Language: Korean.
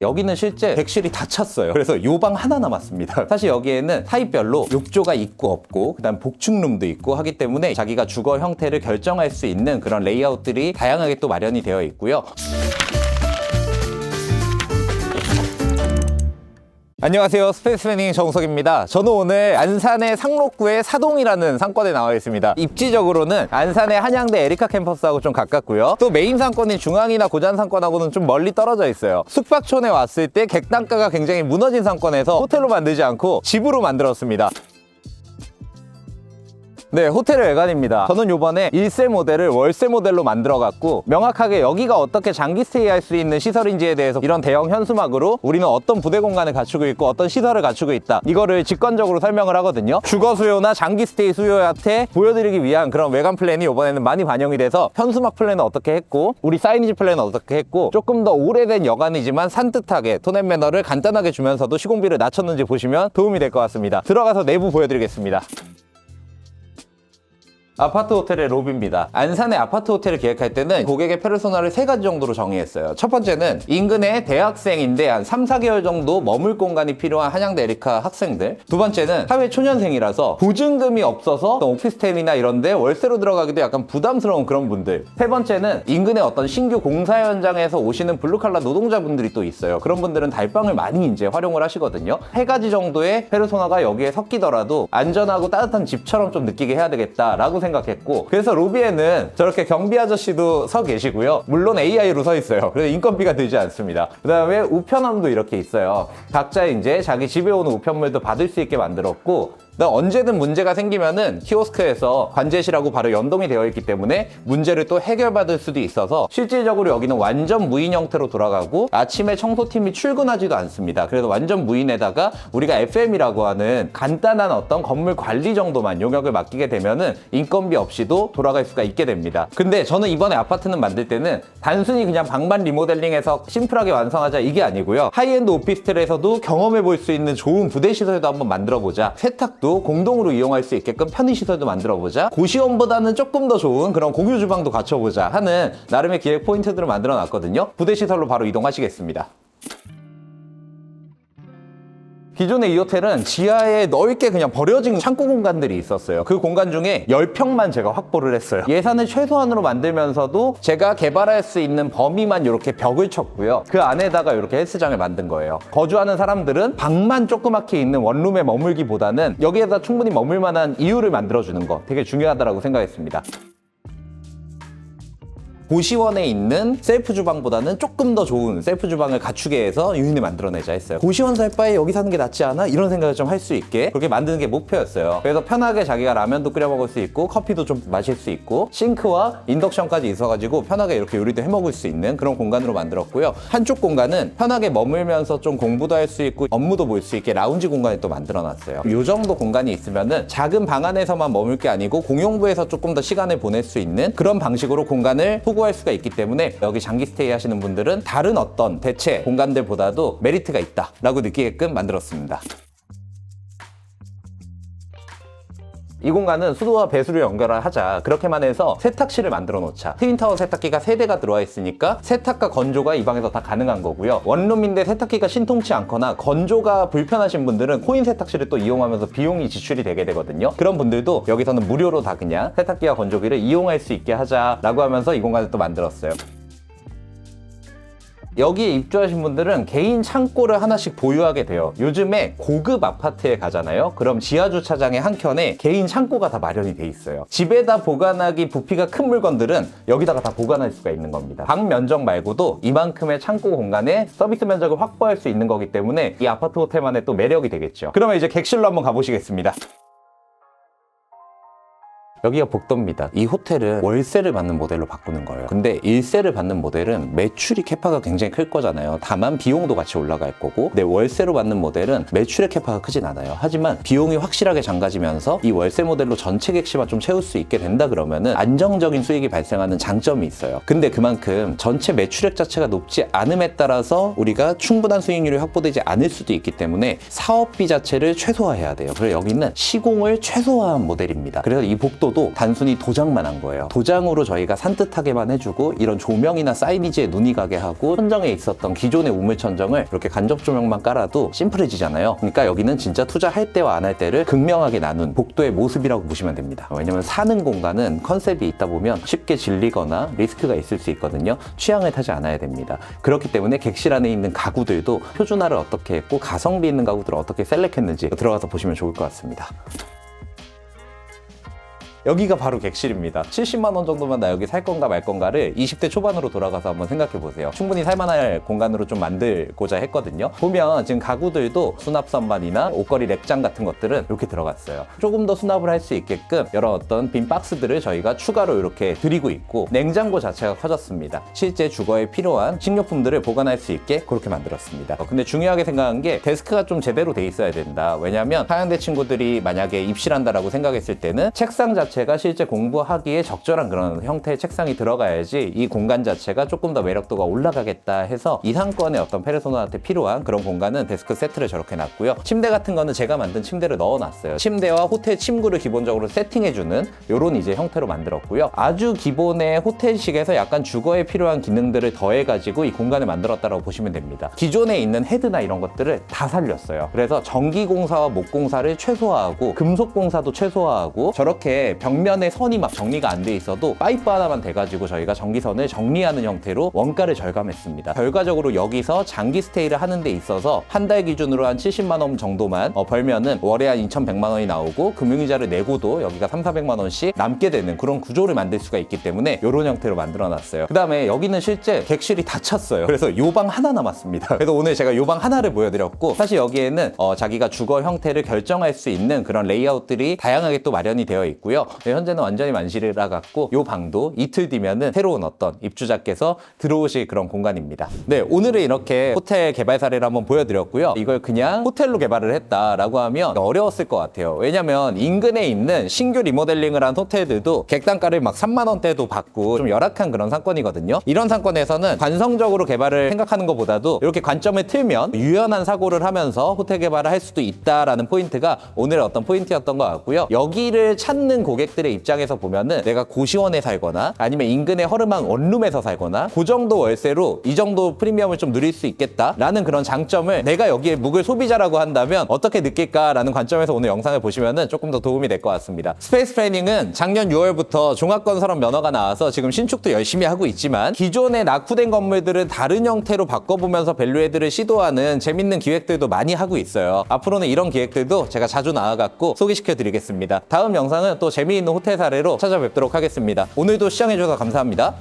여기는 실제 객실이 다 찼어요. 그래서 요 방 하나 남았습니다. 사실 여기에는 타입별로 욕조가 있고 없고 그다음 복층룸도 있고 하기 때문에 자기가 주거 형태를 결정할 수 있는 그런 레이아웃들이 다양하게 또 마련이 되어 있고요. 안녕하세요. 스페이스맨닝 정석입니다. 저는 오늘 안산의 상록구의 사동이라는 상권에 나와 있습니다. 입지적으로는 안산의 한양대 에리카 캠퍼스하고 좀 가깝고요. 또 메인 상권인 중앙이나 고잔 상권하고는 좀 멀리 떨어져 있어요. 숙박촌에 왔을 때 객단가가 굉장히 무너진 상권에서 호텔로 만들지 않고 집으로 만들었습니다. 네, 호텔의 외관입니다. 저는 요번에 1세 모델을 월세 모델로 만들어갖고 명확하게 여기가 어떻게 장기 스테이 할 수 있는 시설인지에 대해서 이런 대형 현수막으로 우리는 어떤 부대 공간을 갖추고 있고 어떤 시설을 갖추고 있다, 이거를 직관적으로 설명을 하거든요. 주거 수요나 장기 스테이 수요한테 보여드리기 위한 그런 외관 플랜이 이번에는 많이 반영이 돼서 현수막 플랜은 어떻게 했고 우리 사이니지 플랜은 어떻게 했고 조금 더 오래된 여관이지만 산뜻하게 톤앤 매너를 간단하게 주면서도 시공비를 낮췄는지 보시면 도움이 될 것 같습니다. 들어가서 내부 보여드리겠습니다. 아파트 호텔의 로비입니다. 안산의 아파트 호텔을 기획할 때는 고객의 페르소나를 3가지 정도로 정의했어요. 첫 번째는 인근의 대학생인데 한 3, 4개월 정도 머물 공간이 필요한 한양대 에리카 학생들. 두 번째는 사회 초년생이라서 보증금이 없어서 오피스텔이나 이런데 월세로 들어가기도 약간 부담스러운 그런 분들. 세 번째는 인근의 어떤 신규 공사 현장에서 오시는 블루칼라 노동자분들이 또 있어요. 그런 분들은 달방을 많이 이제 활용을 하시거든요. 3가지 정도의 페르소나가 여기에 섞이더라도 안전하고 따뜻한 집처럼 좀 느끼게 해야 되겠다라고 생각했고, 그래서 로비에는 저렇게 경비 아저씨도 서 계시고요. 물론 AI로 서 있어요. 그래서 인건비가 들지 않습니다. 그 다음에 우편함도 이렇게 있어요. 각자 이제 자기 집에 오는 우편물도 받을 수 있게 만들었고, 언제든 문제가 생기면은 키오스크에서 관제실하고 바로 연동이 되어 있기 때문에 문제를 또 해결받을 수도 있어서 실질적으로 여기는 완전 무인 형태로 돌아가고 아침에 청소팀이 출근하지도 않습니다. 그래서 완전 무인에다가 우리가 FM이라고 하는 간단한 어떤 건물 관리 정도만 용역을 맡기게 되면은 인건비 없이도 돌아갈 수가 있게 됩니다. 근데 저는 이번에 아파트는 만들 때는 단순히 그냥 방만 리모델링해서 심플하게 완성하자 이게 아니고요. 하이엔드 오피스텔에서도 경험해 볼 수 있는 좋은 부대 시설도 한번 만들어 보자. 세탁도 공동으로 이용할 수 있게끔 편의시설도 만들어보자. 고시원보다는 조금 더 좋은 그런 공유주방도 갖춰보자 하는 나름의 기획 포인트들을 만들어 놨거든요. 부대시설로 바로 이동하시겠습니다. 기존의 이 호텔은 지하에 넓게 그냥 버려진 창고 공간들이 있었어요. 그 공간 중에 10평만 제가 확보를 했어요. 예산을 최소한으로 만들면서도 제가 개발할 수 있는 범위만 이렇게 벽을 쳤고요. 그 안에다가 이렇게 헬스장을 만든 거예요. 거주하는 사람들은 방만 조그맣게 있는 원룸에 머물기보다는 여기에다 충분히 머물 만한 이유를 만들어주는 거 되게 중요하다고 생각했습니다. 고시원에 있는 셀프 주방보다는 조금 더 좋은 셀프 주방을 갖추게 해서 유인을 만들어내자 했어요. 고시원 살 바에 여기 사는 게 낫지 않아? 이런 생각을 좀 할 수 있게 그렇게 만드는 게 목표였어요. 그래서 편하게 자기가 라면도 끓여 먹을 수 있고 커피도 좀 마실 수 있고 싱크와 인덕션까지 있어가지고 편하게 이렇게 요리도 해 먹을 수 있는 그런 공간으로 만들었고요. 한쪽 공간은 편하게 머물면서 좀 공부도 할 수 있고 업무도 볼 수 있게 라운지 공간을 또 만들어놨어요. 이 정도 공간이 있으면은 작은 방 안에서만 머물 게 아니고 공용부에서 조금 더 시간을 보낼 수 있는 그런 방식으로 공간을 구할 수가 있기 때문에 여기 장기 스테이 하시는 분들은 다른 어떤 대체 공간들보다도 메리트가 있다라고 느끼게끔 만들었습니다. 이 공간은 수도와 배수를 연결을 하자, 그렇게만 해서 세탁실을 만들어 놓자. 트윈타워 세탁기가 3대가 들어와 있으니까 세탁과 건조가 이 방에서 다 가능한 거고요. 원룸인데 세탁기가 신통치 않거나 건조가 불편하신 분들은 코인 세탁실을 또 이용하면서 비용이 지출이 되게 되거든요. 그런 분들도 여기서는 무료로 다 그냥 세탁기와 건조기를 이용할 수 있게 하자라고 하면서 이 공간을 또 만들었어요. 여기에 입주하신 분들은 개인 창고를 하나씩 보유하게 돼요. 요즘에 고급 아파트에 가잖아요. 그럼 지하 주차장의 한켠에 개인 창고가 다 마련이 돼 있어요. 집에다 보관하기 부피가 큰 물건들은 여기다가 다 보관할 수가 있는 겁니다. 방 면적 말고도 이만큼의 창고 공간에 서비스 면적을 확보할 수 있는 거기 때문에 이 아파트 호텔만의 또 매력이 되겠죠. 그러면 이제 객실로 한번 가보시겠습니다. 여기가 복도입니다. 이 호텔은 월세를 받는 모델로 바꾸는 거예요. 근데 일세를 받는 모델은 매출이 캐파가 굉장히 클 거잖아요. 다만 비용도 같이 올라갈 거고, 근데 월세로 받는 모델은 매출의 캐파가 크진 않아요. 하지만 비용이 확실하게 잠가지면서 이 월세 모델로 전체 객실만 좀 채울 수 있게 된다 그러면은 안정적인 수익이 발생하는 장점이 있어요. 근데 그만큼 전체 매출액 자체가 높지 않음에 따라서 우리가 충분한 수익률이 확보되지 않을 수도 있기 때문에 사업비 자체를 최소화해야 돼요. 그래서 여기는 시공을 최소화한 모델입니다. 그래서 이 복도 로고도 단순히 도장만 한 거예요. 도장으로 저희가 산뜻하게만 해주고 이런 조명이나 사이니지에 눈이 가게 하고 천정에 있었던 기존의 우물 천정을 이렇게 간접 조명만 깔아도 심플해지잖아요. 그러니까 여기는 진짜 투자할 때와 안 할 때를 극명하게 나눈 복도의 모습이라고 보시면 됩니다. 왜냐면 사는 공간은 컨셉이 있다 보면 쉽게 질리거나 리스크가 있을 수 있거든요. 취향을 타지 않아야 됩니다. 그렇기 때문에 객실 안에 있는 가구들도 표준화를 어떻게 했고 가성비 있는 가구들을 어떻게 셀렉했는지 들어가서 보시면 좋을 것 같습니다. 여기가 바로 객실입니다. 70만 원 정도면 나 여기 살 건가 말 건가를 20대 초반으로 돌아가서 한번 생각해 보세요. 충분히 살만할 공간으로 좀 만들고자 했거든요. 보면 지금 가구들도 수납 선반이나 옷걸이 랩장 같은 것들은 이렇게 들어갔어요. 조금 더 수납을 할 수 있게끔 여러 어떤 빈 박스들을 저희가 추가로 이렇게 드리고 있고, 냉장고 자체가 커졌습니다. 실제 주거에 필요한 식료품들을 보관할 수 있게 그렇게 만들었습니다. 근데 중요하게 생각한 게 데스크가 좀 제대로 돼 있어야 된다. 왜냐면 하향대 친구들이 만약에 입시를 한다라고 생각했을 때는 책상 자체가 실제 공부하기에 적절한 그런 형태의 책상이 들어가야지 이 공간 자체가 조금 더 매력도가 올라가겠다 해서 이상권의 어떤 페르소나한테 필요한 그런 공간은 데스크 세트를 저렇게 놨고요. 침대 같은 거는 제가 만든 침대를 넣어놨어요. 침대와 호텔 침구를 기본적으로 세팅해주는 이런 이제 형태로 만들었고요. 아주 기본의 호텔식에서 약간 주거에 필요한 기능들을 더해가지고 이 공간을 만들었다고 보시면 됩니다. 기존에 있는 헤드나 이런 것들을 다 살렸어요. 그래서 전기공사와 목공사를 최소화하고 금속공사도 최소화하고, 저렇게 벽면에 선이 막 정리가 안 돼 있어도 파이프 하나만 돼가지고 저희가 전기선을 정리하는 형태로 원가를 절감했습니다. 결과적으로 여기서 장기 스테이를 하는 데 있어서 한 달 기준으로 한 70만 원 정도만 벌면은 월에 한 2,100만 원이 나오고 금융이자를 내고도 여기가 3,400만 원씩 남게 되는 그런 구조를 만들 수가 있기 때문에 이런 형태로 만들어 놨어요. 그 다음에 여기는 실제 객실이 다 찼어요. 그래서 요 방 하나 남았습니다. 그래서 오늘 제가 요 방 하나를 보여드렸고, 사실 여기에는 자기가 주거 형태를 결정할 수 있는 그런 레이아웃들이 다양하게 또 마련이 되어 있고요. 현재는 완전히 만실이라 갖고 요 방도 이틀 뒤면은 새로운 어떤 입주자께서 들어오실 그런 공간입니다. 네, 오늘은 이렇게 호텔 개발 사례를 한번 보여드렸고요. 이걸 그냥 호텔로 개발을 했다라고 하면 어려웠을 것 같아요. 왜냐면 인근에 있는 신규 리모델링을 한 호텔들도 객단가를 막 3만 원대도 받고 좀 열악한 그런 상권이거든요. 이런 상권에서는 관성적으로 개발을 생각하는 것보다도 이렇게 관점을 틀면 유연한 사고를 하면서 호텔 개발을 할 수도 있다라는 포인트가 오늘의 어떤 포인트였던 것 같고요. 여기를 찾는 고객들의 입장에서 보면은 내가 고시원에 살거나 아니면 인근의 허름한 원룸에서 살거나 그 정도 월세로 이 정도 프리미엄을 좀 누릴 수 있겠다라는 그런 장점을 내가 여기에 묵을 소비자라고 한다면 어떻게 느낄까라는 관점에서 오늘 영상을 보시면은 조금 더 도움이 될 것 같습니다. 스페이스 플래닝은 작년 6월부터 종합건설업 면허가 나와서 지금 신축도 열심히 하고 있지만, 기존의 낙후된 건물들은 다른 형태로 바꿔보면서 밸류에드를 시도하는 재밌는 기획들도 많이 하고 있어요. 앞으로는 이런 기획들도 제가 자주 나와갖고 소개시켜 드리겠습니다. 다음 영상은 또 재미있는 호텔 사례로 찾아뵙도록 하겠습니다. 오늘도 시청해주셔서 감사합니다.